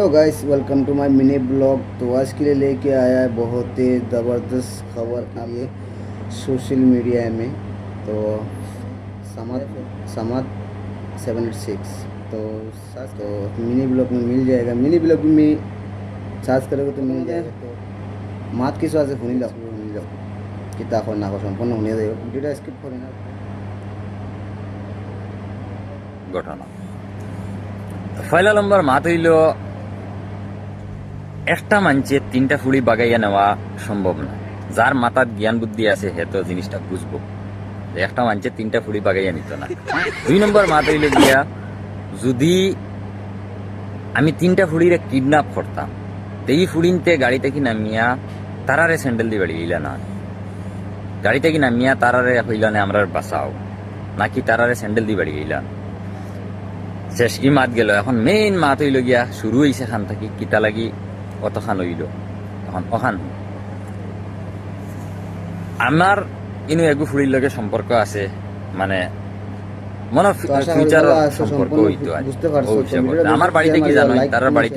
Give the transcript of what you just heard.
Hello guys, welcome to my mini blog. तो आज के लिए लेके आया है बहुत ही ज़बरदस्त खबर ये सोशल मीडिया में। तो समात 786 तो मिनी ब्लॉग में मिल जाएगा। मिनी ब्लॉग में सर्च करोगे तो मिल जाएगा। तो मात किस वजह से শুনি যাও কিতা হয় না হয় সম্পূর্ণ শুনিয়ে যাবে। ভিডিওটা স্কিপ করে না। ঘটনা পয়লা নম্বর মাত হইল একটা মানুষে তিনটা ফুড়ি বাগাইয়া নেওয়া সম্ভব না। যার মাথার জ্ঞান বুদ্ধি আছে হে তো জিনিসটা বুঝবো যে একটা মানুষে তিনটা ফুড়ি বাগাইয়া নিত না। 2 নম্বর মাত হইল গিয়া যদি আমি তিনটা ফুড়িরে কিডন্যাপ করতাম এই ফুড়িনতে গাড়িতে কি নামিয়া তারারে স্যান্ডেল দিয়ে বাড়ি হইলা না, গাড়িতে কি নামিয়া তারারে হইলা না আমরা বাঁচাও নাকি তারারে স্যান্ডেল দিয়ে বাড়ি হইলা শেষ ই মাত গেল। এখন মেইন মাত হইল গিয়া শুরু হইছে খান থাকি কিতা লাগি অত খান হইল। এখন অখান আমার ইনু এগু ফুড়ির লগে সম্পর্ক আছে, মানে মনে ফিউচার সম্পর্ক হইতো। বুঝতে পারছো আমার বাড়িতে কি জানো, তার বাড়িতে